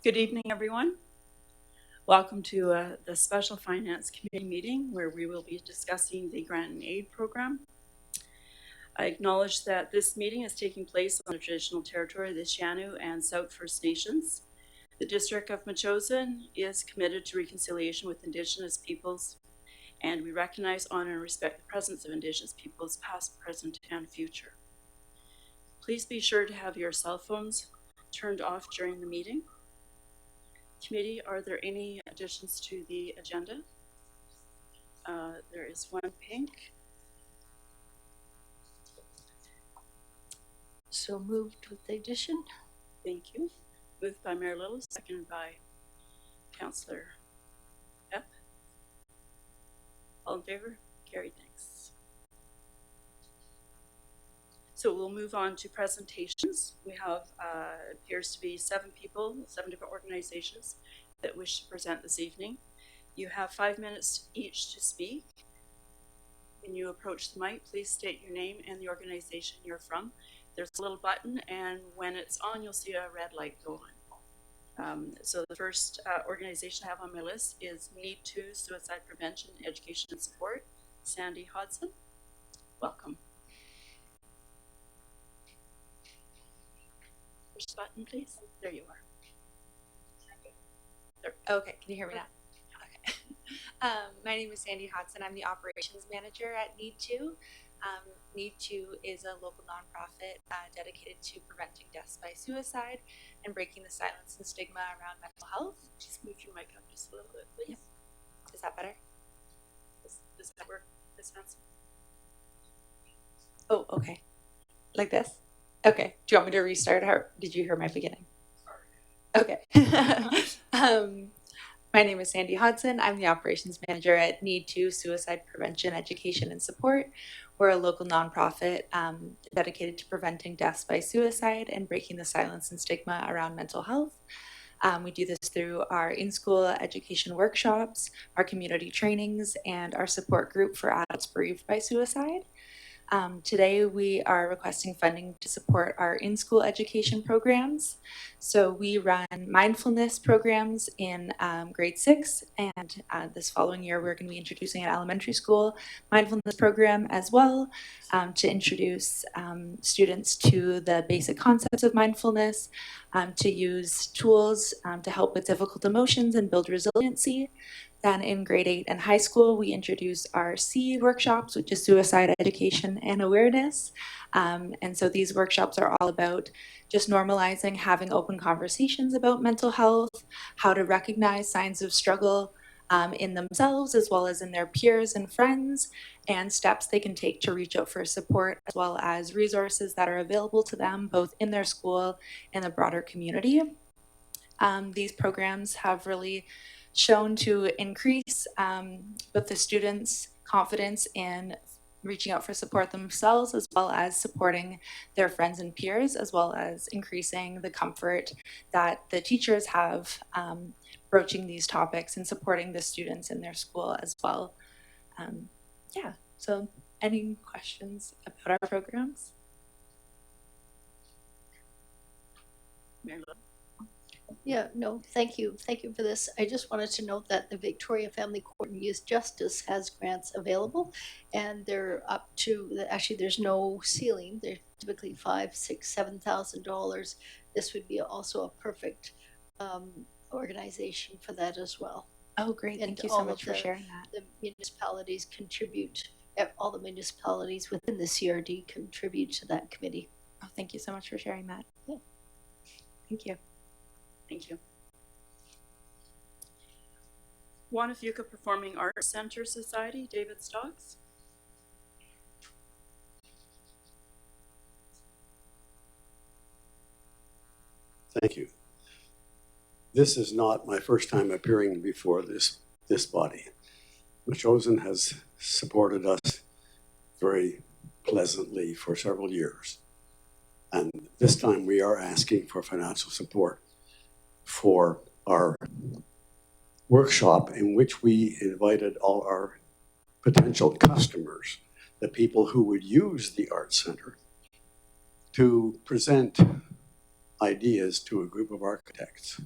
Good evening, everyone. Welcome to the Special Finance Committee meeting where we will be discussing the Grant and Aid Program. I acknowledge that this meeting is taking place on the traditional territory of the Sianu and South First Nations. The District of Metchosin is committed to reconciliation with Indigenous peoples, and we recognize, honor, and respect the presence of Indigenous peoples past, present, and future. Please be sure to have your cell phones turned off during the meeting. Committee, are there any additions to the agenda? There is one pink. So moved with the addition. Thank you. Moved by Mayor Little, seconded by Councillor Epp. All in favor? Carried, thanks. So we'll move on to presentations. We have, appears to be 7 people, 7 different organizations that wish to present this evening. You have 5 minutes each to speak. When you approach the mic, please state your name and the organization you're from. There's a little button, and when it's on, you'll see a red light go on. So the first organization I have on my list is Need to Suicide Prevention, Education and Support. Sandy Hodson, welcome. First button, please. There you are. There. Okay, can you hear me now? Okay. My name is Sandy Hodson. I'm the operations manager at Need to. Need to is a local nonprofit dedicated to preventing deaths by suicide and breaking the silence and stigma around mental health. Just move your mic up just a little bit, please. Yep. Is that better? Does that work? This answer? Oh, okay. Like this? Okay. Do you want me to restart? How did you hear my beginning? Okay. My name is Sandy Hodson. I'm the operations manager at Need to Suicide Prevention, Education and Support. We're a local nonprofit dedicated to preventing deaths by suicide and breaking the silence and stigma around mental health. We do this through our in-school education workshops, our community trainings, and our support group for adults bereaved by suicide. Today we are requesting funding to support our in-school education programs. So we run mindfulness programs in grade 6, and this following year we're going to be introducing an elementary school mindfulness program as well, to introduce students to the basic concepts of mindfulness, to use tools to help with difficult emotions and build resiliency. Then in grade 8 and high school, we introduce our C workshops, which is suicide education and awareness. And so these workshops are all about just normalizing having open conversations about mental health, how to recognize signs of struggle in themselves as well as in their peers and friends, and steps they can take to reach out for support, as well as resources that are available to them both in their school and the broader community. These programs have really shown to increase both the students' confidence in reaching out for support themselves, as well as supporting their friends and peers, as well as increasing the comfort that the teachers have broaching these topics and supporting the students in their school as well. Yeah, so any questions about our programs? Yeah, no, thank you. Thank you for this. I just wanted to note that the Victoria Family Court and Youth Justice has grants available, and they're up to, actually there's no ceiling. They're typically $5,000, $6,000, $7,000. This would be also a perfect organization for that as well. Oh, great. Thank you so much for sharing that. The municipalities contribute, all the municipalities within the CRD contribute to that committee. Oh, thank you so much for sharing that. Yeah. Thank you. Thank you. Juan Fuca Performing Arts Center Society, David Stocks. Thank you. This is not my first time appearing before this body. Metchosin has supported us very pleasantly for several years. And this time we are asking for financial support for our workshop, in which we invited all our potential customers, the people who would use the art center, to present ideas to a group of architects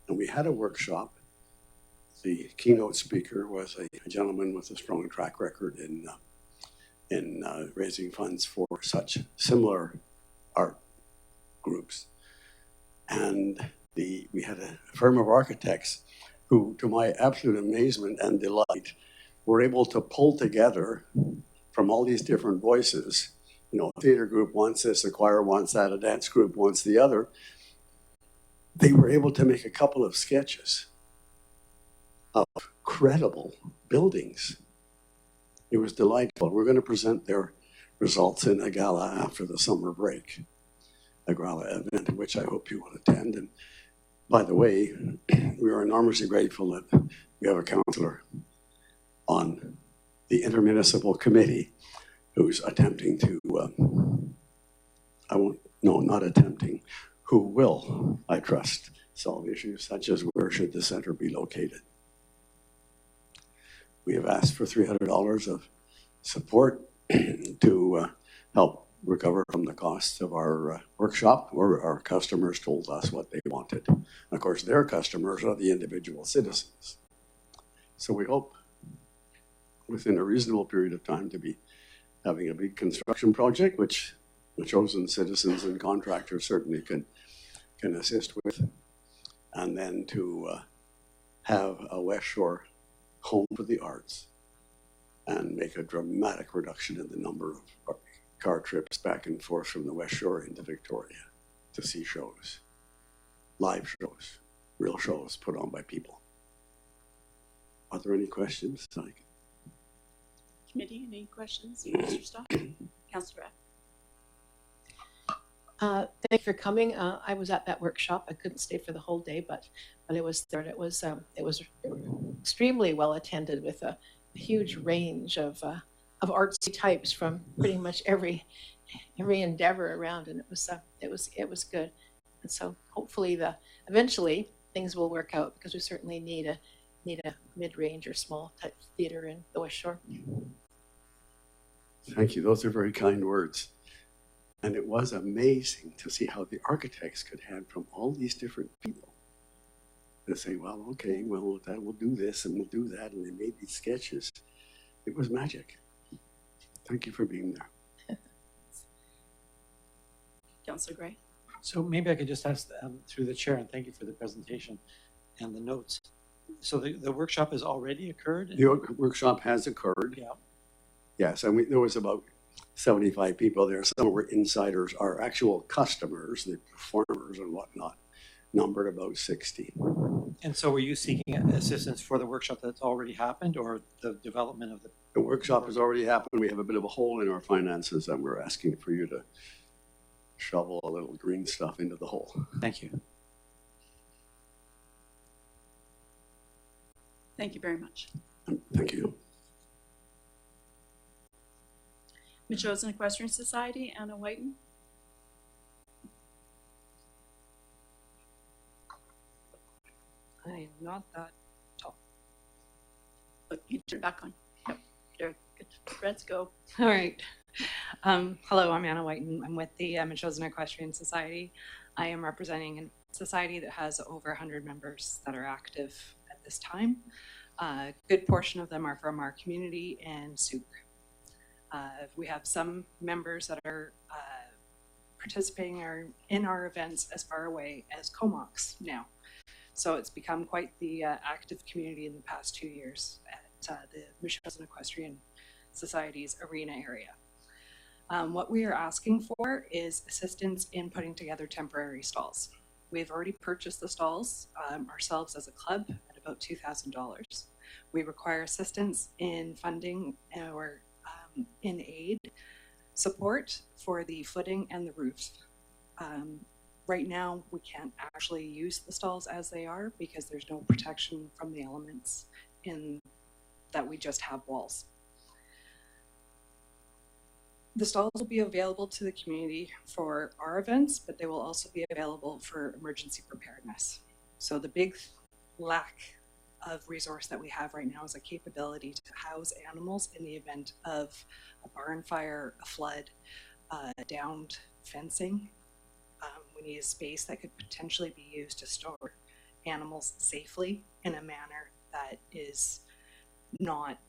And we had a workshop. The keynote speaker was a gentleman with a strong track record in raising funds for such similar art groups. And we had a firm of architects who, to my absolute amazement and delight, were able to pull together from all these different voices. You know, a theater group wants this, a choir wants that, a dance group wants the other. They were able to make a couple of sketches of credible buildings. It was delightful. We're going to present their results in a gala after the summer break, a gala event which I hope you will attend. And by the way, we are enormously grateful that we have a councillor on the intermunicipal committee who's attempting to, who will, I trust, solve issues such as where should the centre be located. We have asked for $300 of support to help recover from the costs of our workshop, where our customers told us what they wanted. And of course, their customers are the individual citizens. So we hope within a reasonable period of time to be having a big construction project, which the chosen citizens and contractors certainly can assist with, and then to have a West Shore home for the arts and make a dramatic reduction in the number of car trips back and forth from the West Shore into Victoria to see shows, live shows, real shows put on by people. Are there any questions? Committee, any questions? Mr. Stock? Councillor Thank you for coming. I was at that workshop. I couldn't stay for the whole day, but it was there. It was extremely well attended with a huge range of artsy types from pretty much every endeavor around, and it was good. And so hopefully eventually things will work out, because we certainly need a mid-range or small type theater in the West Shore. Thank you. Those are very kind words. And it was amazing to see how the architects could have from all these different people. They say, well, okay, well, we'll do this and we'll do that. And they made these sketches. It was magic. Thank you for being there. Councillor Gray? So maybe I could just ask through the chair, and thank you for the presentation and the notes. So the workshop has already occurred? The workshop has occurred. Yeah. Yes, and there was about 75 people there. Some were insiders, our actual customers, the performers and whatnot, numbered about 60. And so were you seeking assistance for the workshop that's already happened, or the development of The workshop has already happened. We have a bit of a hole in our finances, and we're asking for you to shovel a little green stuff into the hole. Thank you. Thank you very much. Thank you. Metchosin Equestrian Society, Anna Whiten. I am not that tall. Look, you turn back on. Yep, there, good. Let's go. All right. Hello, I'm Anna Whiten. I'm with the Metchosin Equestrian Society. I am representing a society that has over 100 members that are active at this time. A good portion of them are from our community and Souk. We have some members that are participating in our events as far away as Comox now. So it's become quite the active community in the past 2 years at the Metchosin Equestrian Society's arena area. What we are asking for is assistance in putting together temporary stalls. We've already purchased the stalls ourselves as a club at about $2,000. We require assistance in funding or in aid support for the footing and the roof. Right now, we can't actually use the stalls as they are because there's no protection from the elements in that we just have walls. The stalls will be available to the community for our events, but they will also be available for emergency preparedness. So the big lack of resource that we have right now is a capability to house animals in the event of a barn fire, a flood, downed fencing. We need a space that could potentially be used to store animals safely in a manner that is not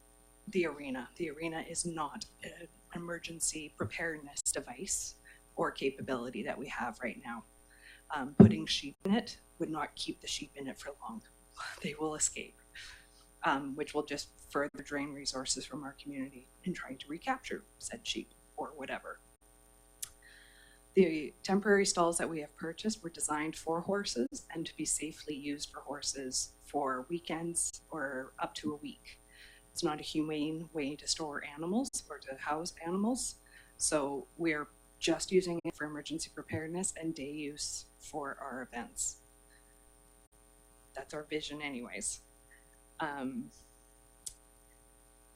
the arena. The arena is not an emergency preparedness device or capability that we have right now. Putting sheep in it would not keep the sheep in it for long. They will escape, which will just further drain resources from our community in trying to recapture said sheep or whatever. The temporary stalls that we have purchased were designed for horses and to be safely used for horses for weekends or up to a week. It's not a humane way to store animals or to house animals, so we're just using it for emergency preparedness and day use for our events. That's our vision anyways.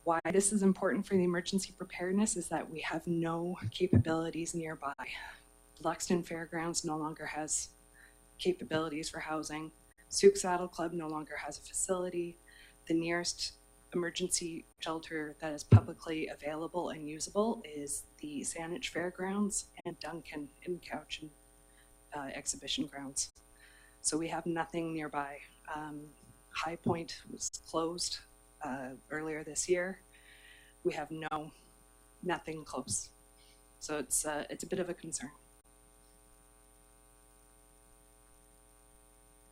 Why this is important for the emergency preparedness is that we have no capabilities nearby. Luxton Fairgrounds no longer has capabilities for housing. Souk Saddle Club no longer has a facility. The nearest emergency shelter that is publicly available and usable is the Saanich Fairgrounds and Duncan in Couch and Exhibition Grounds. So we have nothing nearby. High Point was closed earlier this year. We have nothing close. So it's a bit of a concern.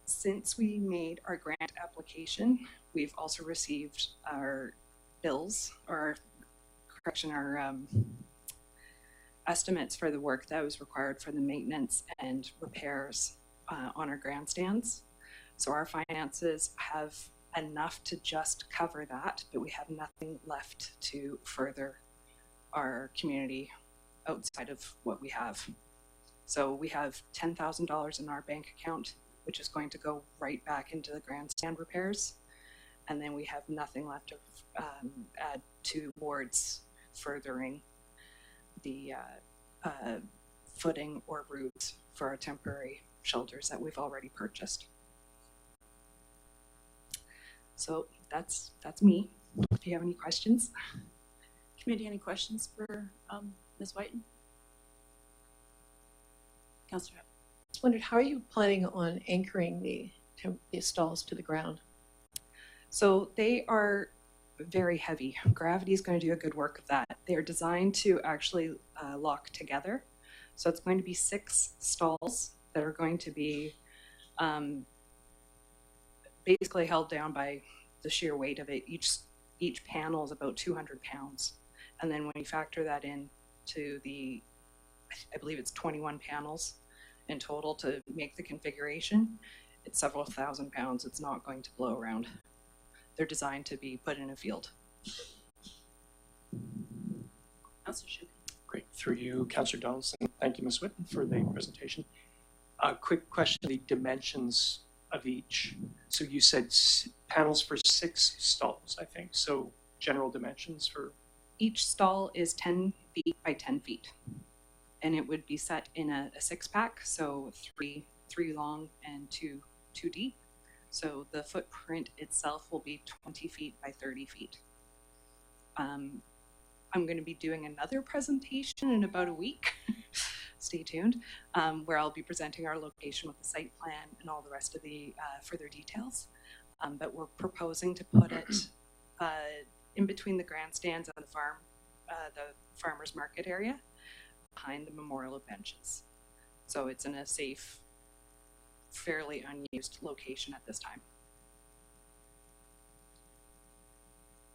Since we made our grant application, we've also received our bills, or our estimates for the work that was required for the maintenance and repairs on our grandstands. So our finances have enough to just cover that, but we have nothing left to further our community outside of what we have. So we have $10,000 in our bank account, which is going to go right back into the grandstand repairs. And then we have nothing left to add towards furthering the footing or roofs for our temporary shelters that we've already purchased. So that's me. If you have any questions. Committee, any questions for Ms. Whiten? Councillor. I wondered, how are you planning on anchoring the stalls to the ground? So they are very heavy. Gravity is going to do a good work of that. They're designed to actually lock together. So it's going to be 6 stalls that are going to be basically held down by the sheer weight of it. Each panel is about 200 pounds. And then when you factor that in to the, I believe it's 21 panels in total to make the configuration, it's several thousand pounds. It's not going to blow around. They're designed to be put in a field. Councillor Schuman. Great. Through you, Councillor Donaldson. Thank you, Ms. Whitten, for the presentation. A quick question, the dimensions of each. So you said panels for 6 stalls, I think. So general dimensions for? Each stall is 10 feet by 10 feet. And it would be set in a 6-pack, so three long and two deep. So the footprint itself will be 20 feet by 30 feet. I'm going to be doing another presentation in about a week. Stay tuned, where I'll be presenting our location with the site plan and all the rest of the further details. But we're proposing to put it in between the grandstands and the farmers market area, behind the memorial benches. So it's in a safe, fairly unused location at this time.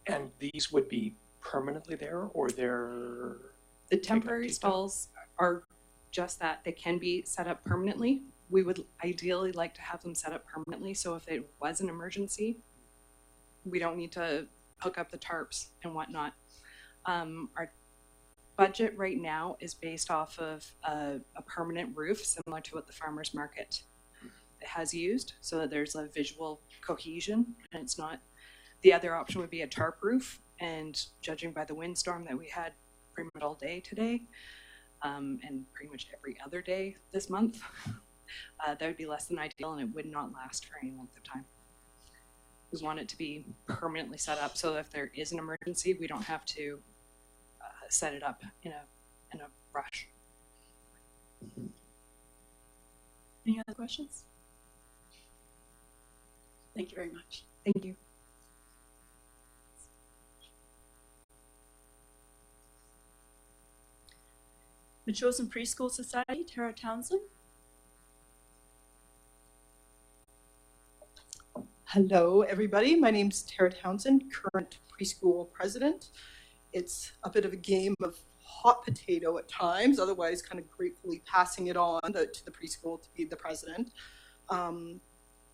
And these would be permanently there, or they're? The temporary stalls are just that. They can be set up permanently. We would ideally like to have them set up permanently, so if it was an emergency, we don't need to hook up the tarps and whatnot. Our budget right now is based off of a permanent roof, similar to what the farmers market has used, so that there's a visual cohesion, and it's not. The other option would be a tarp roof, and judging by the windstorm that we had pretty much all day today, and pretty much every other day this month, that would be less than ideal, and it would not last for any length of time. We want it to be permanently set up, so that if there is an emergency, we don't have to set it up in a rush. Any other questions? Thank you very much. Thank you. Metchosin Preschool Society, Tara Townsend. Hello, everybody. My name's Tara Townsend, current preschool president. It's a bit of a game of hot potato at times, otherwise kind of gratefully passing it on to the preschool to be the president.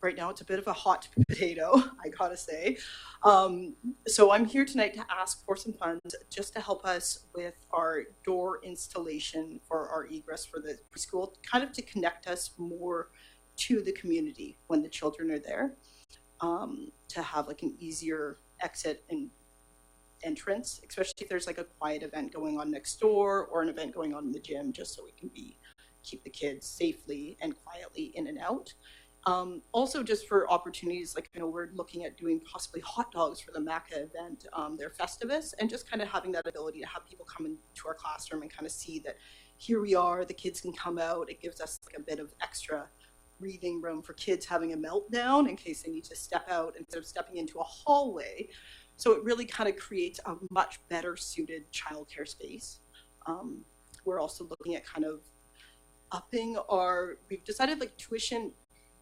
Right now, it's a bit of a hot potato, I gotta say. So I'm here tonight to ask for some funds just to help us with our door installation for our egress for the preschool, kind of to connect us more to the community when the children are there. To have like an easier exit and entrance, especially if there's like a quiet event going on next door or an event going on in the gym, just so we can keep the kids safely and quietly in and out. Also just for opportunities, like, we're looking at doing possibly hot dogs for the MACA event, their Festivus, and just kind of having that ability to have people come into our classroom and kind of see that here we are, the kids can come out. It gives us like a bit of extra breathing room for kids having a meltdown in case they need to step out instead of stepping into a hallway. So it really kind of creates a much better suited childcare space. We're also looking at kind of upping we've decided like tuition,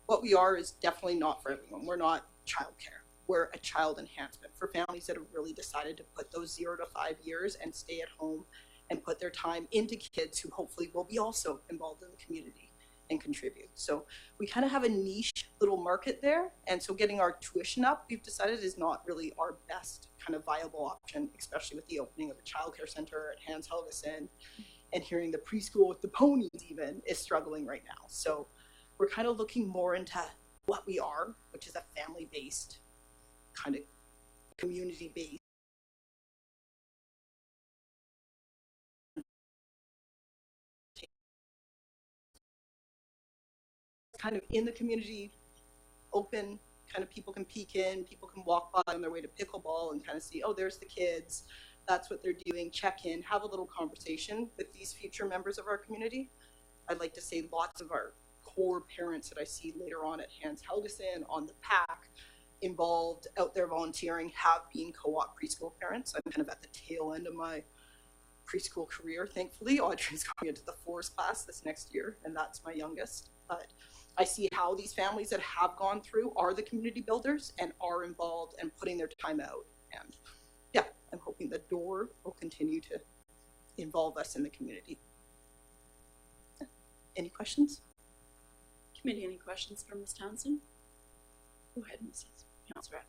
what we are is definitely not for everyone. We're not childcare. We're a child enhancement for families that have really decided to put those 0 to 5 years and stay at home and put their time into kids who hopefully will be also involved in the community and contribute. So we kind of have a niche little market there. And so getting our tuition up, we've decided is not really our best kind of viable option, especially with the opening of a childcare center at Hans Helgeson, and hearing the preschool with the ponies even is struggling right now. So we're kind of looking more into what we are, which is a family-based, kind of community-based kind of in the community, open, kind of people can peek in, people can walk by on their way to pickleball and kind of see, oh, there's the kids, that's what they're doing, check in, have a little conversation with these future members of our community. I'd like to say lots of our core parents that I see later on at Hans Helgeson, on the PAC, involved out there volunteering, have been co-op preschool parents. I'm kind of at the tail end of my preschool career, thankfully. Audrey's going into the 4th class this next year, and that's my youngest. But I see how these families that have gone through are the community builders and are involved and putting their time out. And yeah, I'm hoping the door will continue to involve us in the community. Yeah. Any questions? Committee, any questions for Ms. Townsend? Go ahead, Ms. Councillor.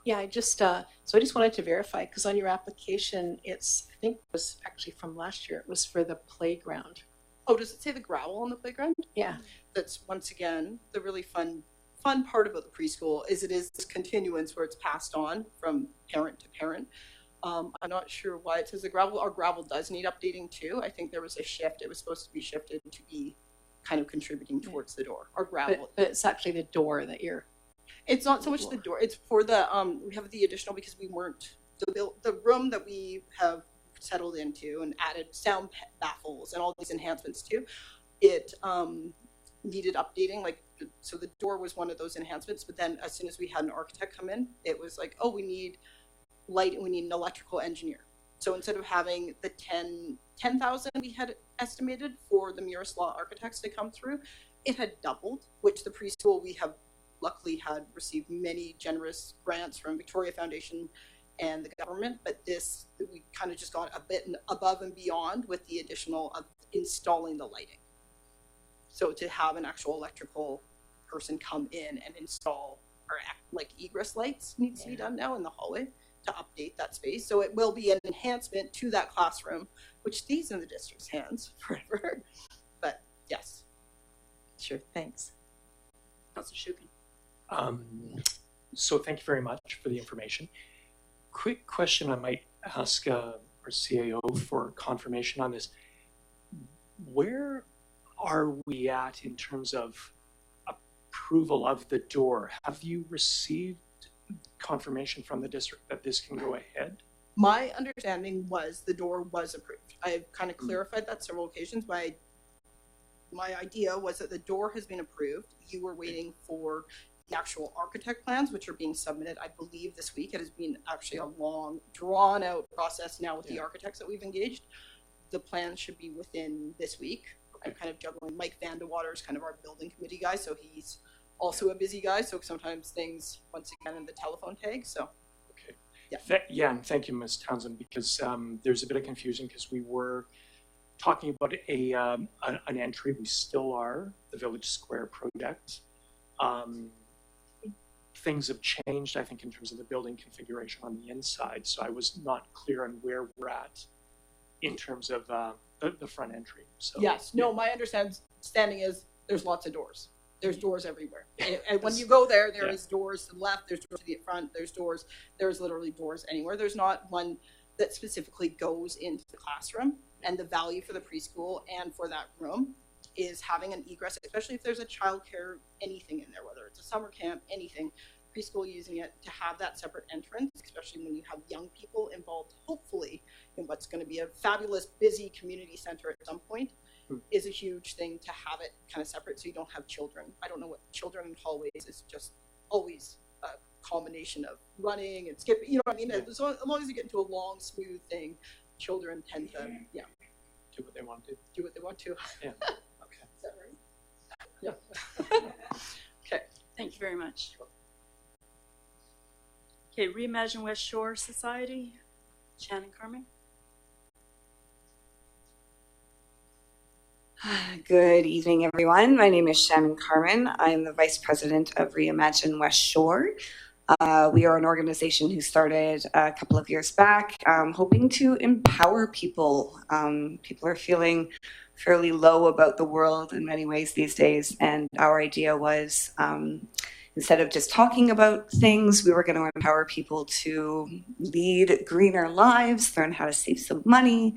Yeah, I just wanted to verify, because on your application, I think it was actually from last year, it was for the playground. Oh, does it say the gravel on the playground? Yeah. That's, once again, the really fun part about the preschool is it is this continuance where it's passed on from parent to parent. I'm not sure why it says the gravel. Our gravel does need updating too. I think there was a shift. It was supposed to be shifted to be kind of contributing towards the door. Our gravel. But it's actually the door that you're... It's not so much the door. It's for the, we have the additional, because we weren't, the room that we have settled into and added sound baffles and all these enhancements to, it needed updating. Like, so the door was one of those enhancements, but then as soon as we had an architect come in, it was like, oh, we need light and we need an electrical engineer. So instead of having the 10,000 we had estimated for the Miroslav architects to come through, it had doubled, which the preschool we have luckily had received many generous grants from Victoria Foundation and the government, but this, we kind of just got a bit above and beyond with the additional of installing the lighting. So to have an actual electrical person come in and install our like egress lights needs to be done now in the hallway to update that space. So it will be an enhancement to that classroom, which stays in the district's hands forever. But yes. Sure, thanks. Councillor Shukin. So thank you very much for the information. Quick question I might ask our CAO for confirmation on this. Where are we at in terms of approval of the door? Have you received confirmation from the district that this can go ahead? My understanding was the door was approved. I've kind of clarified that several occasions. My idea was that the door has been approved. You were waiting for the actual architect plans, which are being submitted, I believe, this week. It has been actually a long, drawn-out process now with the architects that we've engaged. The plans should be within this week. I'm kind of juggling. Mike Vandewater is kind of our building committee guy, so he's also a busy guy, so sometimes things, once again, in the telephone tag, so. Okay. Yeah, and thank you, Ms. Townsend, because there's a bit of confusion because we were talking about an entry. We still are, the Village Square project. Things have changed, I think, in terms of the building configuration on the inside, so I was not clear on where we're at in terms of the front entry. So, Yes, no, my understanding is there's lots of doors. There's doors everywhere. And when you go there, there is doors to the left, there's doors to the front, there's literally doors anywhere. There's not one that specifically goes into the classroom. And the value for the preschool and for that room is having an egress, especially if there's a childcare, anything in there, whether it's a summer camp, anything, preschool using it to have that separate entrance, especially when you have young people involved, hopefully, in what's going to be a fabulous, busy community center at some point, is a huge thing to have it kind of separate so you don't have children. I don't know what children in hallways is, just always a combination of running and skipping, you know what I mean? As long as you get into a long, smooth thing, children tend to, do what they want to. do what they want to. Yeah. Okay. Is that right? Yeah. Okay. Thank you very much. Okay, Reimagine West Shore Society, Shannon Carmen. Good evening, everyone. My name is Shannon Carmen. I am the Vice President of Reimagine West Shore. We are an organization who started a couple of years back, hoping to empower people. People are feeling fairly low about the world in many ways these days, and our idea was instead of just talking about things, we were going to empower people to lead greener lives, learn how to save some money,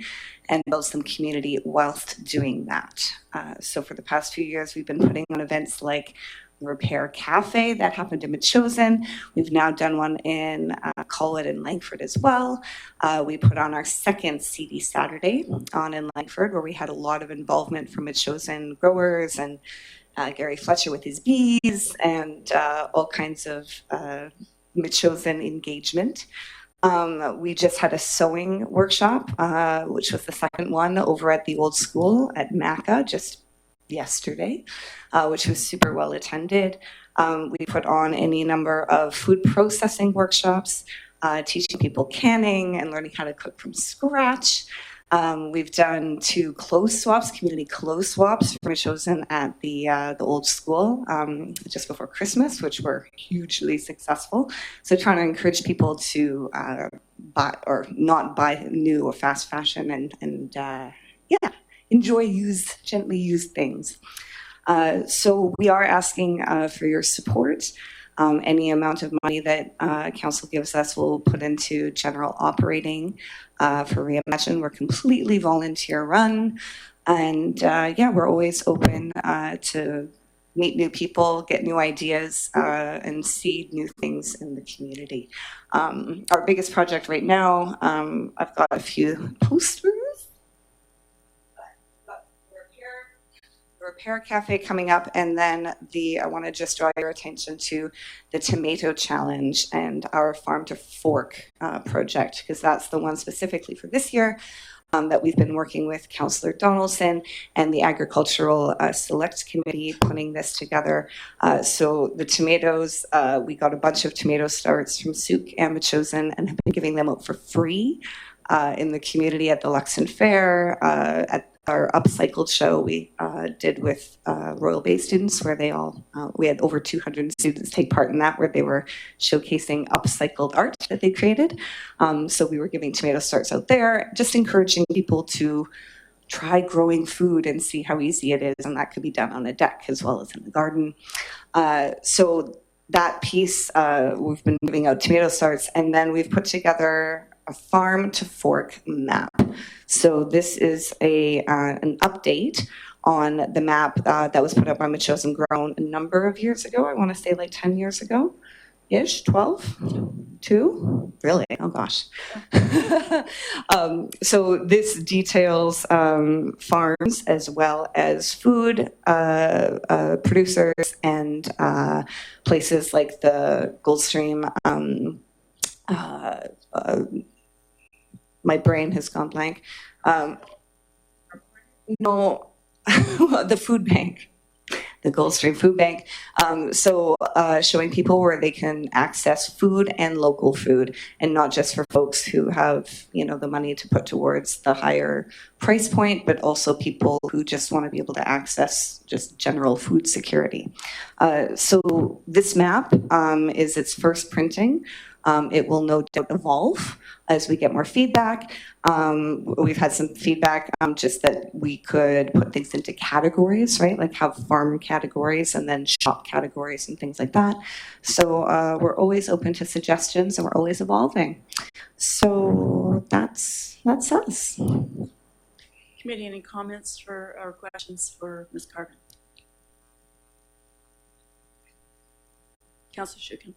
and build some community whilst doing that. So for the past few years, we've been putting on events like Repair Cafe that happened in Metchosin. We've now done one in Colwood and Langford as well. We put on our second CD Saturday on in Langford, where we had a lot of involvement from Metchosin growers and Gary Fletcher with his bees and all kinds of Metchosin engagement. We just had a sewing workshop, which was the second one over at the old school at MACA just yesterday, which was super well attended. We put on any number of food processing workshops, teaching people canning and learning how to cook from scratch. We've done 2 clothes swaps, community clothes swaps for Metchosin at the old school just before Christmas, which were hugely successful. So trying to encourage people to buy or not buy new or fast fashion and enjoy gently used things. So we are asking for your support. Any amount of money that council gives us, we'll put into general operating for Reimagine. We're completely volunteer run, and we're always open to meet new people, get new ideas, and see new things in the community. Our biggest project right now, I've got a few posters. Repair Cafe coming up, and then I want to just draw your attention to the Tomato Challenge and our Farm to Fork project, because that's the one specifically for this year that we've been working with Councillor Donaldson and the Agricultural Select Committee putting this together. So the tomatoes, we got a bunch of tomato starts from Souk and Metchosin and have been giving them out for free in the community at the Luxon Fair, at our upcycled show we did with Royal Bay students, where we had over 200 students take part in that, where they were showcasing upcycled art that they created. So we were giving tomato starts out there, just encouraging people to try growing food and see how easy it is, and that could be done on a deck as well as in the garden. So that piece, we've been giving out tomato starts, and then we've put together a farm to fork map. So this is an update on the map that was put up by Metchosin Grown a number of years ago. I want to say like 10 years ago. ish, 12? 2? Really? Oh gosh. So this details farms as well as food producers and places like the Goldstream. My brain has gone blank. No, the food bank. The Goldstream Food Bank. So showing people where they can access food and local food, and not just for folks who have, the money to put towards the higher price point, but also people who just want to be able to access just general food security. So this map is its first printing. It will no doubt evolve as we get more feedback. We've had some feedback just that we could put things into categories, right? Like have farm categories and then shop categories and things like that. So we're always open to suggestions and we're always evolving. So that's us. Committee, any comments or questions for Ms. Carvin? Councillor Shukin.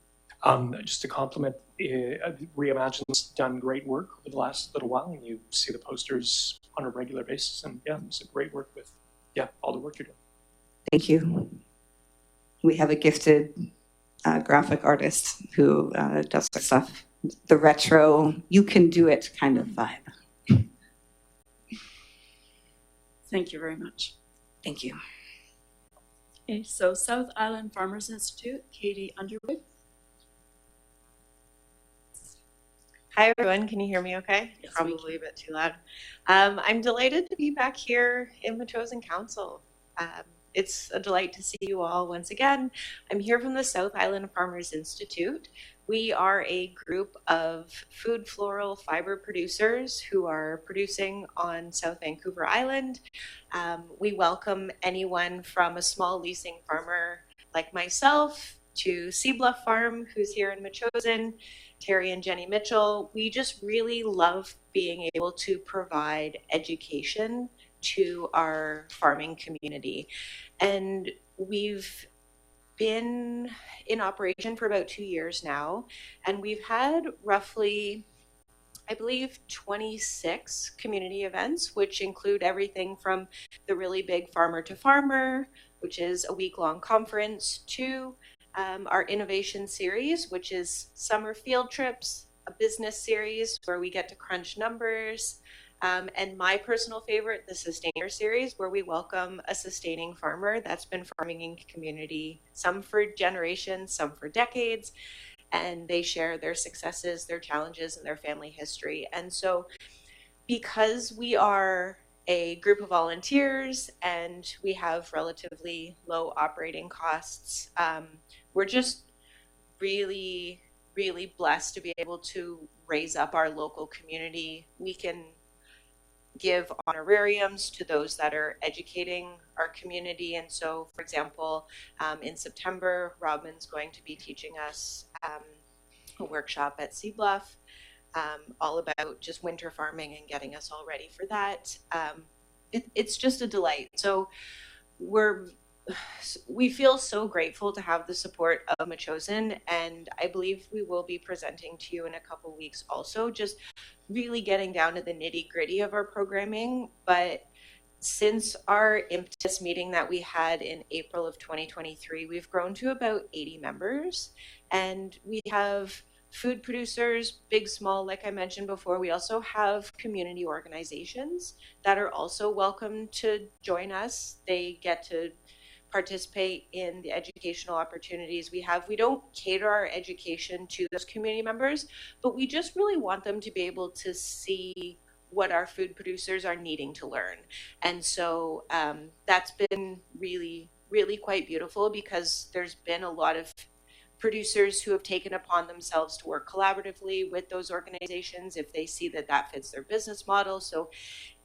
Just to compliment, Reimagine's done great work over the last little while, and you see the posters on a regular basis. And yeah, it's a great work with, all the work you're doing. Thank you. We have a gifted graphic artist who does the stuff, the retro, you can do it kind of vibe. Thank you very much. Thank you. Okay, so South Island Farmers Institute, Katie Underwood. Hi, everyone. Can you hear me okay? Yes, Probably a bit too loud. I'm delighted to be back here in Metchosin Council. It's a delight to see you all once again. I'm here from the South Island Farmers Institute. We are a group of food floral fiber producers who are producing on South Vancouver Island. We welcome anyone from a small leasing farmer like myself to Sea Bluff Farm, who's here in Metchosin, Terry and Jenny Mitchell. We just really love being able to provide education to our farming community. And we've been in operation for about 2 years now, and we've had roughly, I believe, 26 community events, which include everything from the really big Farmer to Farmer, which is a week-long conference, to our innovation series, which is summer field trips, a business series where we get to crunch numbers, and my personal favorite, the Sustainer series, where we welcome a sustaining farmer that's been farming in community, some for generations, some for decades, and they share their successes, their challenges, and their family history. And so because we are a group of volunteers and we have relatively low operating costs, we're just really, really blessed to be able to raise up our local community. We can give honorariums to those that are educating our community. And so, for example, in September, Robin's going to be teaching us a workshop at Sea Bluff, all about just winter farming and getting us all ready for that. It's just a delight. So we feel so grateful to have the support of Metchosin, and I believe we will be presenting to you in a couple weeks also, just really getting down to the nitty-gritty of our programming. But since our impetus meeting that we had in April of 2023, we've grown to about 80 members, and we have food producers, big, small, like I mentioned before. We also have community organizations that are also welcome to join us. They get to participate in the educational opportunities we have. We don't cater our education to those community members, but we just really want them to be able to see what our food producers are needing to learn. And so that's been really, really quite beautiful, because there's been a lot of producers who have taken upon themselves to work collaboratively with those organizations if they see that that fits their business model. So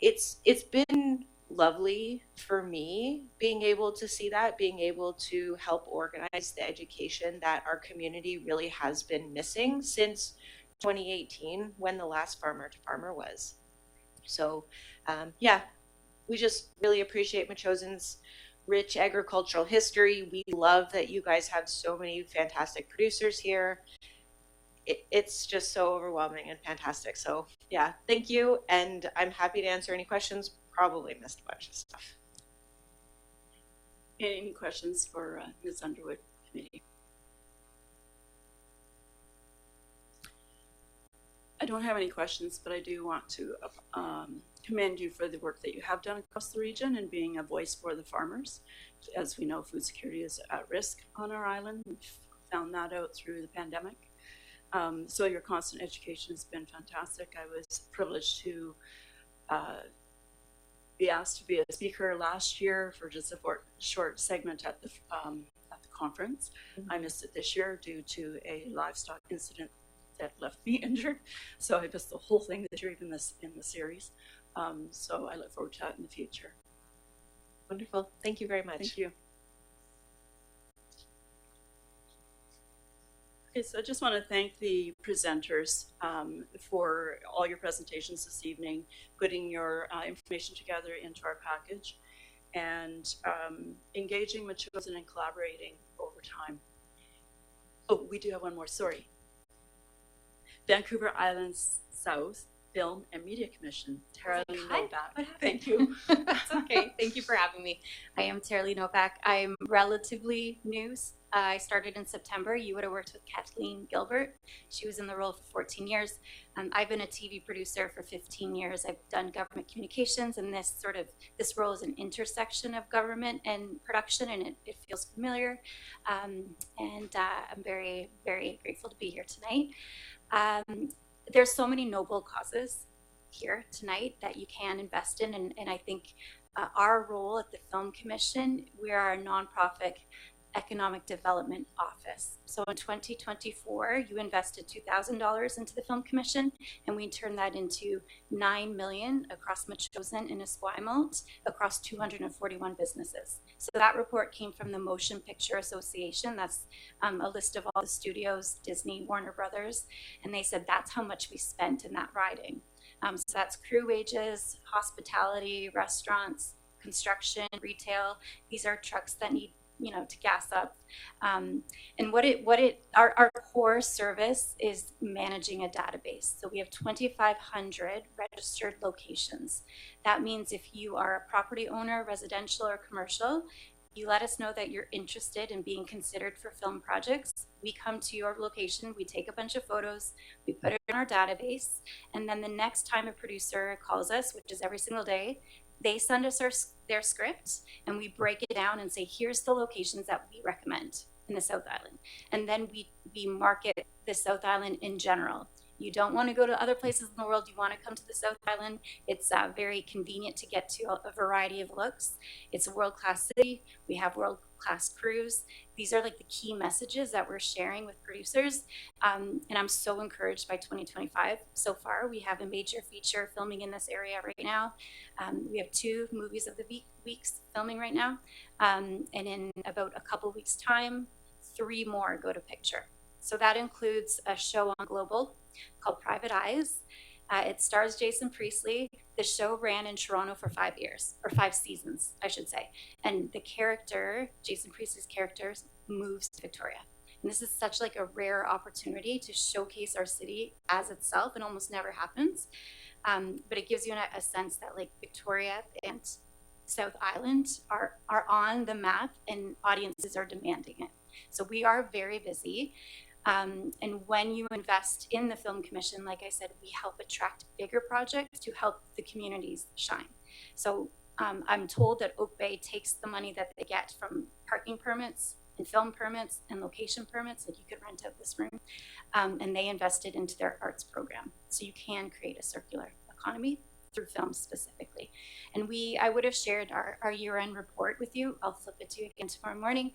it's been lovely for me being able to see that, being able to help organize the education that our community really has been missing since 2018, when the last Farmer to Farmer was. So yeah, we just really appreciate Metchosin's rich agricultural history. We love that you guys have so many fantastic producers here. It's just so overwhelming and fantastic. So yeah, thank you. And I'm happy to answer any questions. Probably missed a bunch of stuff. Any questions for Ms. Underwood committee? I don't have any questions, but I do want to commend you for the work that you have done across the region and being a voice for the farmers. As we know, food security is at risk on our island. We've found that out through the pandemic. So your constant education has been fantastic. I was privileged to be asked to be a speaker last year for just a short segment at the conference. I missed it this year due to a livestock incident that left me injured. So I missed the whole thing this year, even this in the series. So I look forward to that in the future. Wonderful. Thank you very much. Thank you. Okay, so I just want to thank the presenters for all your presentations this evening, putting your information together into our package, and engaging Metchosin and collaborating over time. Oh, we do have one more, sorry. Vancouver Islands South Film and Media Commission. Tara Lee Novak. Thank you. That's okay. Thank you for having me. I am Tara Lee Novak. I'm relatively new. I started in September. You would have worked with Kathleen Gilbert. She was in the role for 14 years. I've been a TV producer for 15 years. I've done government communications, and this role is an intersection of government and production, and it feels familiar. I'm very, very grateful to be here tonight. There's so many noble causes here tonight that you can invest in, and I think our role at the Film Commission, we are a nonprofit economic development office. So in 2024, you invested $2,000 into the Film Commission, and we turned that into $9 million across Metchosin and Esquimalt across 241 businesses. So that report came from the Motion Picture Association. That's a list of all the studios, Disney, Warner Brothers, and they said that's how much we spent in that riding. So that's crew wages, hospitality, restaurants, construction, retail. These are trucks that need to gas up. And our core service is managing a database. So we have 2,500 registered locations. That means if you are a property owner, residential or commercial, you let us know that you're interested in being considered for film projects. We come to your location, we take a bunch of photos, we put it in our database, and then the next time a producer calls us, which is every single day, they send us their script, and we break it down and say, here's the locations that we recommend in the South Island. And then we market the South Island in general. You don't want to go to other places in the world. You want to come to the South Island. It's very convenient to get to a variety of looks. It's a world-class city. We have world-class crews. These are like the key messages that we're sharing with producers. And I'm so encouraged by 2025 so far. We have a major feature filming in this area right now. We have 2 movies of the weeks filming right now. And in about a couple weeks' time, 3 more go to picture. So that includes a show on Global called Private Eyes. It stars Jason Priestley. The show ran in Toronto for 5 years, or 5 seasons, I should say. And the character, Jason Priestley's character, moves to Victoria. And this is such like a rare opportunity to showcase our city as itself. It almost never happens. But it gives you a sense that like Victoria and South Island are on the map, and audiences are demanding it. So we are very busy. And when you invest in the Film Commission, like I said, we help attract bigger projects to help the communities shine. So I'm told that Oak Bay takes the money that they get from parking permits and film permits and location permits, like you could rent out this room, and they invest it into their arts program. So you can create a circular economy through film specifically. And I would have shared our year-end report with you. I'll flip it to you again tomorrow morning,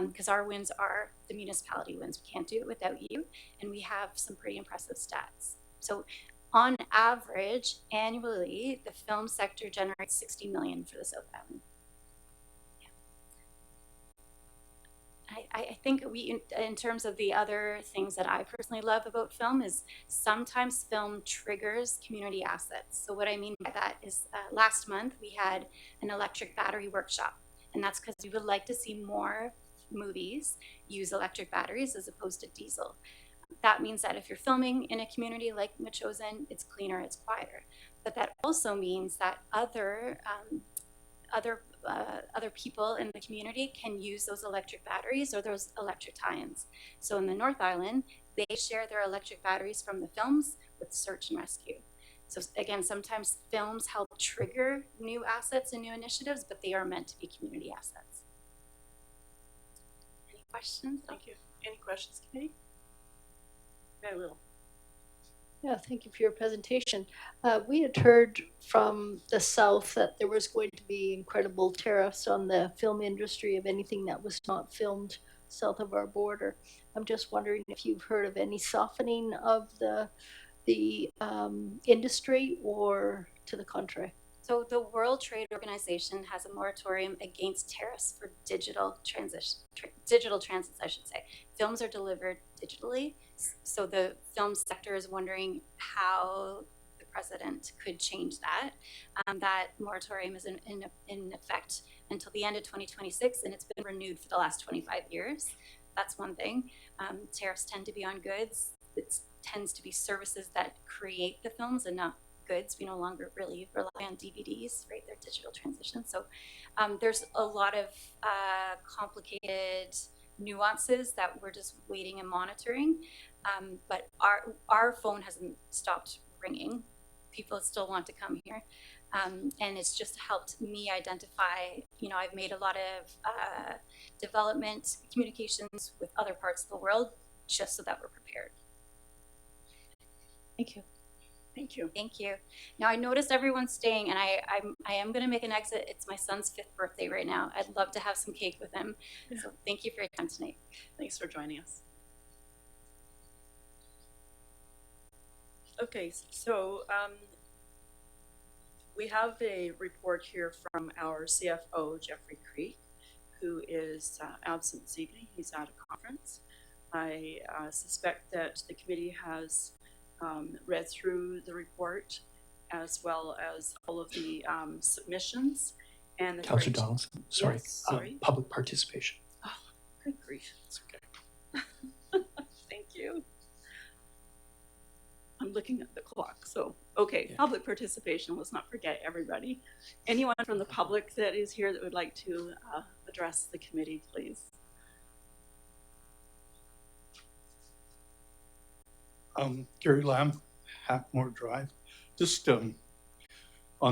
because our wins are the municipality wins. We can't do it without you. And we have some pretty impressive stats. So on average, annually, the film sector generates $60 million for the South Island. I think in terms of the other things that I personally love about film is sometimes film triggers community assets. So what I mean by that is last month we had an electric battery workshop. And that's because we would like to see more movies use electric batteries as opposed to diesel. That means that if you're filming in a community like Metchosin, it's cleaner, it's quieter. But that also means that other people in the community can use those electric batteries or those electric tie-ins. So in the North Island, they share their electric batteries from the films with search and rescue. So again, sometimes films help trigger new assets and new initiatives, but they are meant to be community assets. Any questions? Thank you. Any questions, committee? Very little. Yeah, thank you for your presentation. We had heard from the South that there was going to be incredible tariffs on the film industry of anything that was not filmed south of our border. I'm just wondering if you've heard of any softening of the industry, or to the contrary. So the World Trade Organization has a moratorium against tariffs for digital transits, I should say. Films are delivered digitally, so the film sector is wondering how the president could change that. That moratorium is in effect until the end of 2026, and it's been renewed for the last 25 years. That's one thing. Tariffs tend to be on goods. It tends to be services that create the films and not goods. We no longer really rely on DVDs, right? They're digital transitions. So there's a lot of complicated nuances that we're just waiting and monitoring. But our phone hasn't stopped ringing. People still want to come here. And it's just helped me identify, I've made a lot of development communications with other parts of the world just so that we're prepared. Thank you. Thank you. Thank you. Now I noticed everyone's staying, and I am going to make an exit. It's my son's 5th birthday right now. I'd love to have some cake with him. Yeah. So thank you for your time tonight. Thanks for joining us. Okay, so we have a report here from our CFO, Jeffrey Creek, who is absent this evening. He's at a conference. I suspect that the committee has read through the report as well as all of the submissions. And Councillor Donaldson, sorry, yes, sorry. Public participation. Oh, good grief. It's okay. Thank you. I'm looking at the clock, so, okay, yeah. Public participation, let's not forget everybody. Anyone from the public that is here that would like to address the committee, please. Gary Lamb, Hackmore Drive. Just on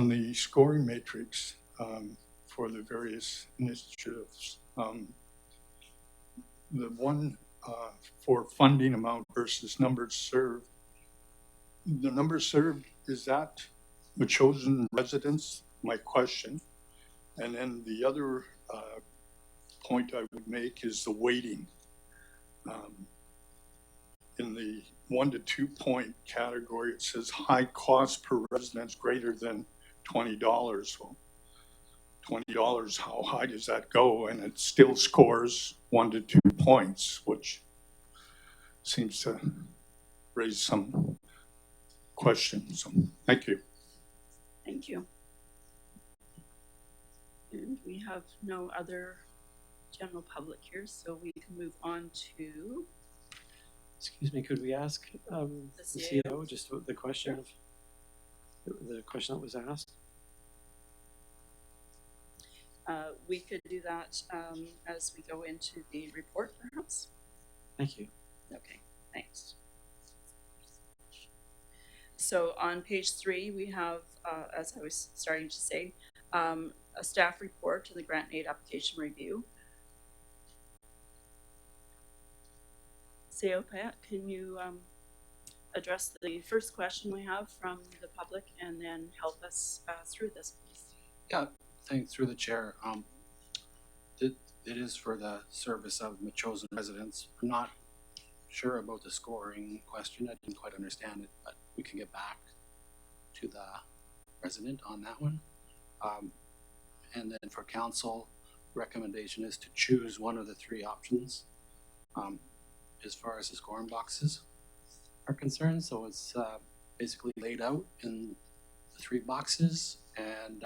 the scoring matrix for the various initiatives, the one for funding amount versus numbers served, the numbers served, is that Metchosin residents? My question. And then the other point I would make is the weighting. In the 1 to 2 point category, it says high cost per residence greater than $20. Well, $20, how high does that go? And it still scores 1 to 2 points, which seems to raise some questions. So, thank you. Thank you. And we have no other general public here, so we can move on to. Excuse me, could we ask the CEO just the question of the question that was asked? We could do that as we go into the report, perhaps. Thank you. Okay, thanks. So on page 3, we have, as I was starting to say, a staff report to the grant aid application review. Pat, can you address the first question we have from the public and then help us through this, please? Yeah, thanks through the chair. It is for the service of Metchosin residents. I'm not sure about the scoring question. I didn't quite understand it, but we can get back to the resident on that one. And then for council, recommendation is to choose one of the 3 options. As far as the scoring boxes are concerned. So it's basically laid out in the 3 boxes and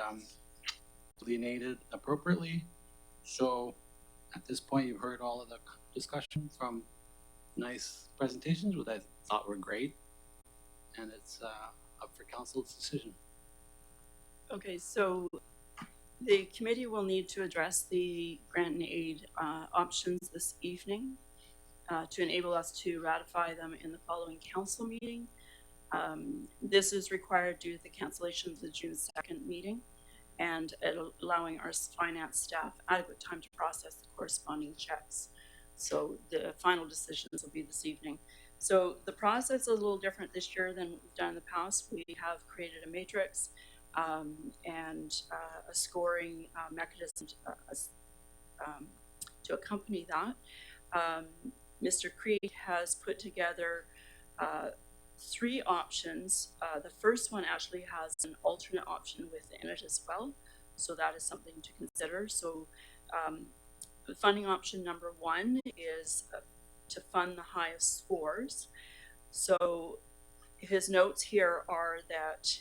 delineated appropriately. So at this point, you've heard all of the discussion from nice presentations, which I thought were great. And it's up for council's decision. Okay, so the committee will need to address the grant and aid options this evening to enable us to ratify them in the following council meeting. This is required due to the cancellation of the June 2nd meeting and allowing our finance staff adequate time to process the corresponding checks. So the final decisions will be this evening. So the process is a little different this year than we've done in the past. We have created a matrix and a scoring mechanism to accompany that. Mr. Creed has put together 3 options. The first one actually has an alternate option within it as well, so that is something to consider. So the funding option number 1 is to fund the highest scores. So his notes here are that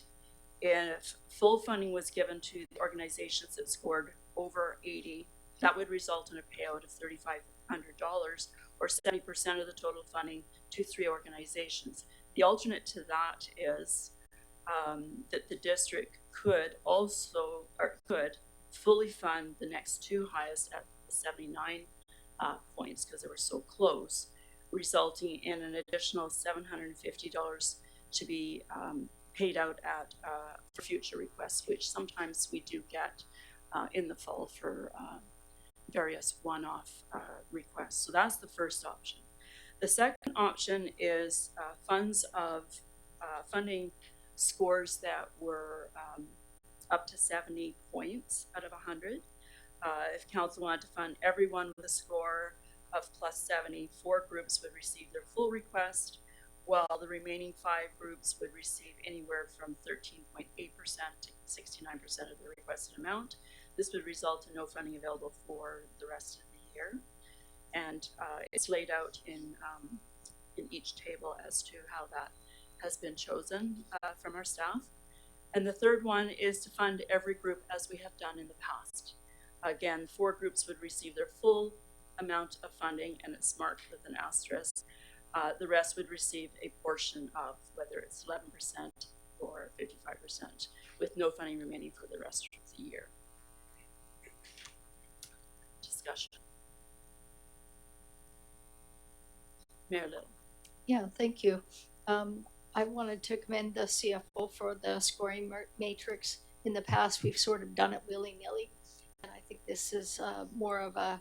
if full funding was given to the organizations that scored over 80, that would result in a payout of $3,500 or 70% of the total funding to 3 organizations. The alternate to that is that the district could also, or could fully fund the next 2 highest at 79 points because they were so close, resulting in an additional $750 to be paid out at for future requests, which sometimes we do get in the fall for various one-off requests. So that's the first option. The second option is funds of funding scores that were up to 70 points out of 100. If council wanted to fund everyone with a score of plus 70, 4 groups would receive their full request, while the remaining 5 groups would receive anywhere from 13.8% to 69% of the requested amount. This would result in no funding available for the rest of the year. And it's laid out in each table as to how that has been chosen from our staff. And the third one is to fund every group as we have done in the past. Again, 4 groups would receive their full amount of funding, and it's marked with an asterisk. The rest would receive a portion of, whether it's 11% or 55%, with no funding remaining for the rest of the year. Discussion. Mayor Little. Yeah, thank you. I wanted to commend the CFO for the scoring matrix. In the past, we've sort of done it willy-nilly, and I think this is more of a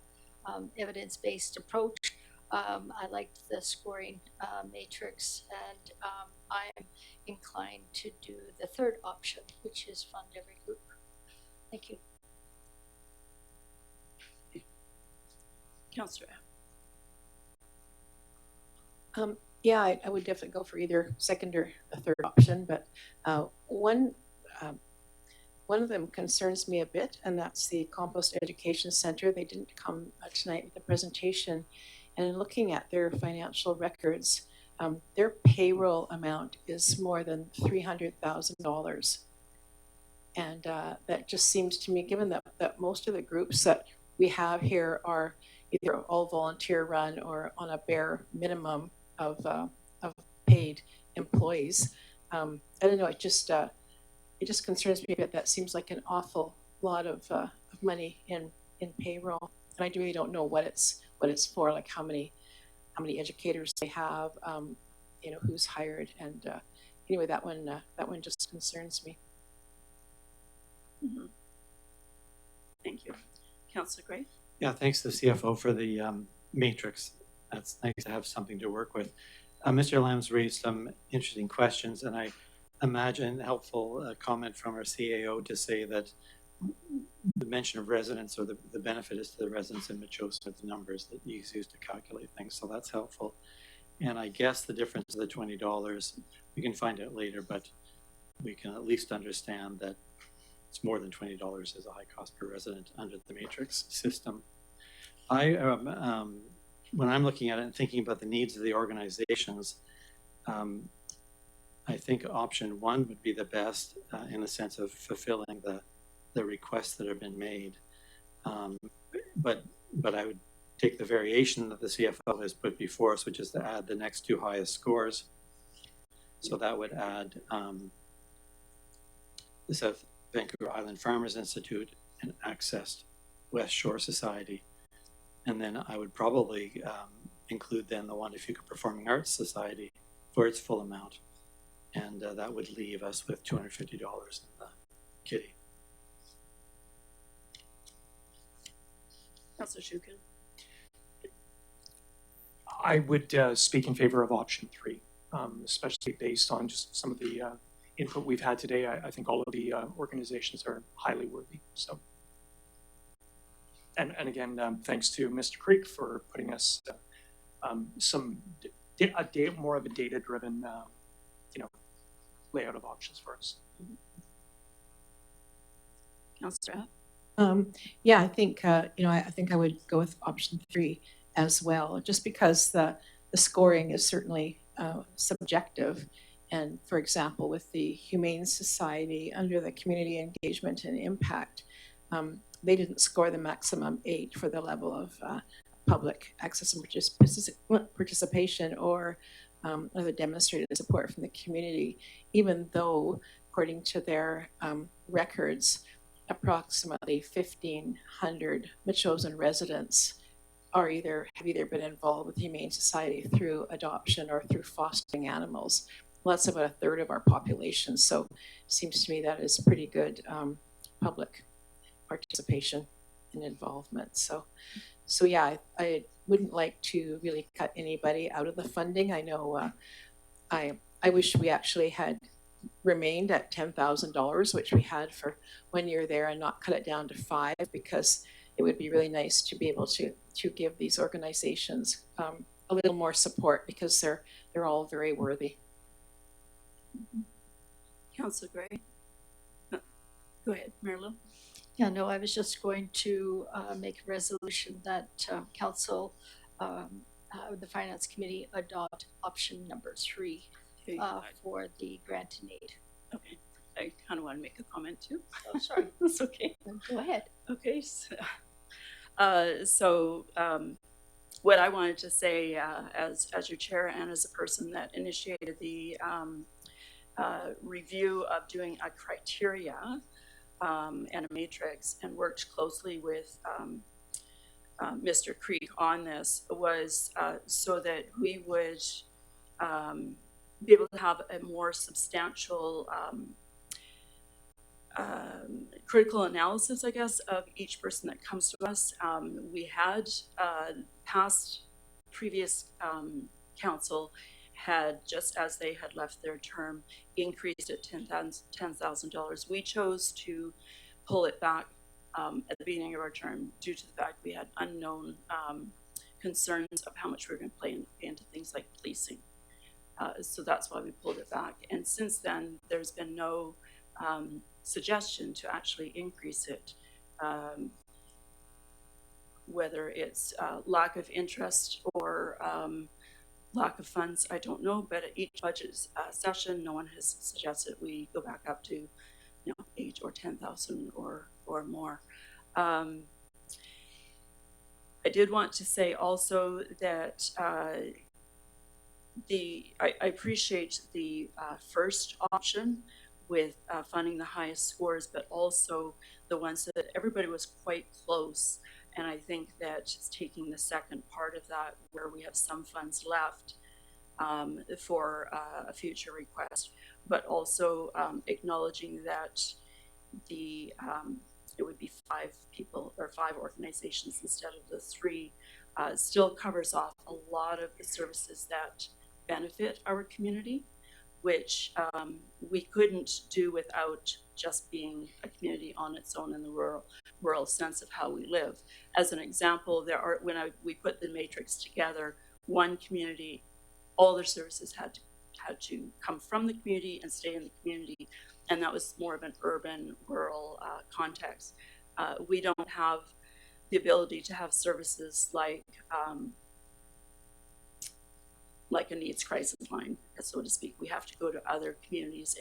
evidence-based approach. I liked the scoring matrix, and I'm inclined to do the third option, which is fund every group. Thank you. Councillor. Yeah, I would definitely go for either second or the third option, but one of them concerns me a bit, and that's the Compost Education Center. They didn't come tonight with the presentation, and in looking at their financial records, their payroll amount is more than $300,000. And that just seems to me, given that most of the groups that we have here are either all volunteer run or on a bare minimum of paid employees. I don't know, it just concerns me a bit. That seems like an awful lot of money in payroll, and I really don't know what it's for, like how many educators they have, you know, who's hired, and anyway, that one just concerns me. Mm-hmm. Thank you. Councillor Gray. Yeah, thanks to the CFO for the matrix. That's nice to have something to work with. Mr. Lamb's raised some interesting questions, and I imagine helpful comment from our CAO to say that the mention of residents, or the benefit is to the residents in Metchosin of the numbers that you use to calculate things, so that's helpful. And I guess the difference of the $20, we can find out later, but we can at least understand that it's more than $20 as a high cost per resident under the matrix system. When I'm looking at it and thinking about the needs of the organizations, I think option 1 would be the best in the sense of fulfilling the requests that have been made. But I would take the variation that the CFO has put before us, which is to add the next two highest scores. So that would add the South Vancouver Island Farmers Institute and Access West Shore Society. And then I would probably include then the Juan de Fuca Performing Arts Society for its full amount. And that would leave us with $250 in the kitty. Councillor Shukin. I would speak in favor of option 3, especially based on just some of the input we've had today. I think all of the organizations are highly worthy. So, and again, thanks to Mr. Creek for putting us more of a data-driven, layout of options for us. Councillor. Yeah, I think I think I would go with option 3 as well, just because the scoring is certainly subjective. And for example, with the Humane Society under the community engagement and impact, they didn't score the maximum 8 for the level of public access and participation or the demonstrated support from the community, even though, according to their records, approximately 1,500 Metchosin residents have either been involved with the Humane Society through adoption or through fostering animals. Well, that's about a third of our population, so it seems to me that is pretty good public participation and involvement. So yeah, I wouldn't like to really cut anybody out of the funding. I know I wish we actually had remained at $10,000, which we had for 1 year there, and not cut it down to 5, because it would be really nice to be able to give these organizations a little more support, because they're all very worthy. Councillor Gray. Go ahead, Marilyn. Yeah, no, I was just going to make a resolution that council, the finance committee, adopt option number 3 for the grant and aid. Okay, I kind of want to make a comment too. Oh, sorry. That's okay. Go ahead. Okay, so what I wanted to say as your chair and as a person that initiated the review of doing a criteria and a matrix and worked closely with Mr. Creek on this was so that we would be able to have a more substantial critical analysis, I guess, of each person that comes to us. We had previous council had, just as they had left their term, increased it $10,000. We chose to pull it back at the beginning of our term due to the fact we had unknown concerns of how much we were going to play into things like policing. So that's why we pulled it back. And since then, there's been no suggestion to actually increase it, whether it's lack of interest or lack of funds, I don't know, but at each budget session, no one has suggested we go back up to 8 or 10,000 or more. I did want to say also that I appreciate the first option with funding the highest scores, but also the ones that everybody was quite close. And I think that just taking the second part of that, where we have some funds left for a future request, but also acknowledging that it would be 5 people or 5 organizations instead of the 3, still covers off a lot of the services that benefit our community, which we couldn't do without just being a community on its own in the rural sense of how we live. As an example, when we put the matrix together, one community, all their services had to come from the community and stay in the community, and that was more of an urban, rural context. We don't have the ability to have services like a needs crisis line, so to speak. We have to go to other communities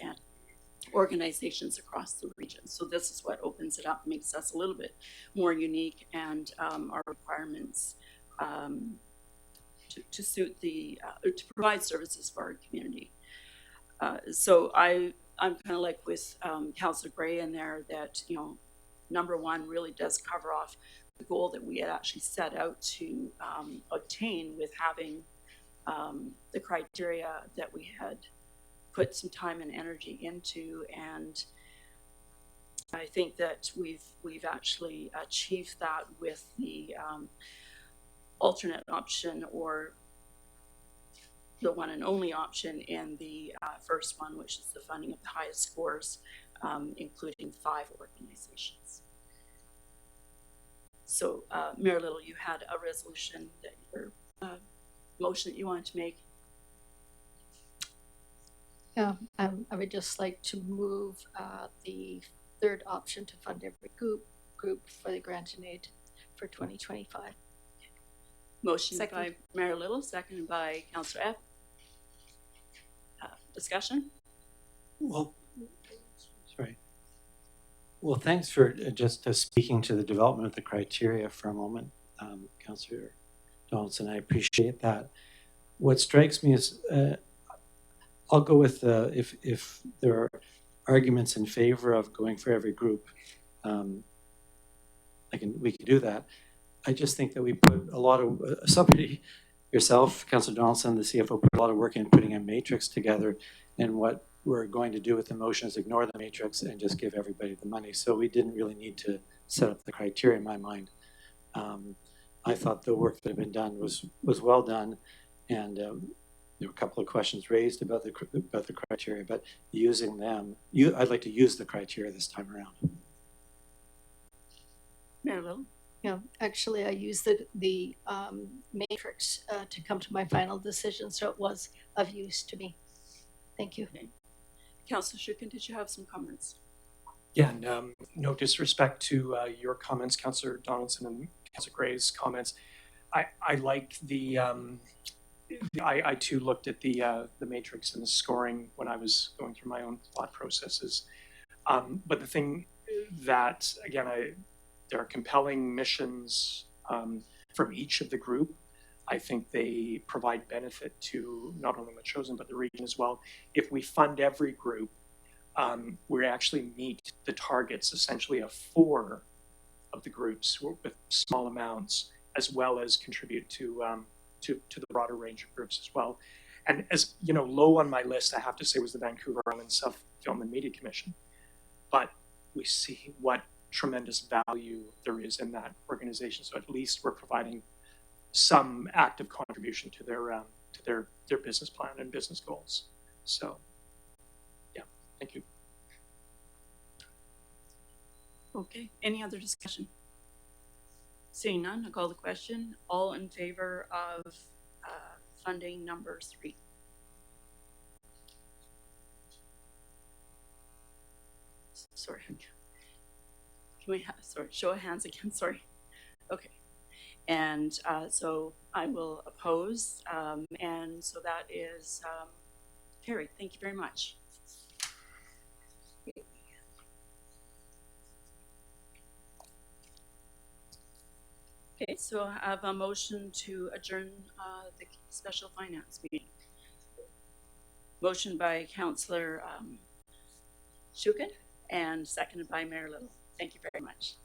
organizations across the region. So this is what opens it up, makes us a little bit more unique, and our requirements to suit the to provide services for our community. So I'm kind of like with Councillor Gray in there, that, you know, number one really does cover off the goal that we had actually set out to obtain with having the criteria that we had put some time and energy into, and I think that we've actually achieved that with the alternate option, or the one and only option in the first one, which is the funding of the highest scores, including 5 organizations. So, Mayor Little, you had a resolution that your motion that you wanted to make. Yeah, I would just like to move the third option to fund every group for the grant and aid for 2025. Motion by Mayor Little, seconded by Councillor F. Discussion? Well, sorry. Well, thanks for just speaking to the development of the criteria for a moment, Councillor Donaldson. I appreciate that. What strikes me is, I'll go with if there are arguments in favor of going for every group, we can do that. I just think that we put a lot of somebody, yourself, Councillor Donaldson, the CFO, put a lot of work in putting a matrix together, and what we're going to do with the motion is ignore the matrix and just give everybody the money. So we didn't really need to set up the criteria in my mind. I thought the work that had been done was well done, and there were a couple of questions raised about the criteria, but using them, I'd like to use the criteria this time around. Mayor Little? Yeah, actually, I used the matrix to come to my final decision, so it was of use to me. Thank you. Okay. Councillor Shukin, did you have some comments? Yeah, and no disrespect to your comments, Councillor Donaldson, and Councillor Gray's comments. I like the I too looked at the matrix and the scoring when I was going through my own thought processes. But the thing that, again, there are compelling missions from each of the group. I think they provide benefit to not only Metchosin, but the region as well. If we fund every group, we actually meet the targets essentially of 4 of the groups with small amounts, as well as contribute to the broader range of groups as well. And as you know, low on my list, I have to say, was the Vancouver Island Self Film and Media Commission. But we see what tremendous value there is in that organization. So at least we're providing some active contribution to their business plan and business goals. So, yeah, thank you. Okay, any other discussion? Seeing none, I'll call the question. All in favor of funding number 3? Sorry. Can we have, sorry, show of hands again, sorry. Okay. And so I will oppose, and so that is carried. Thank you very much. Okay, so I have a motion to adjourn the special finance meeting. Motion by Councillor Shukin and seconded by Mayor Little. Thank you very much.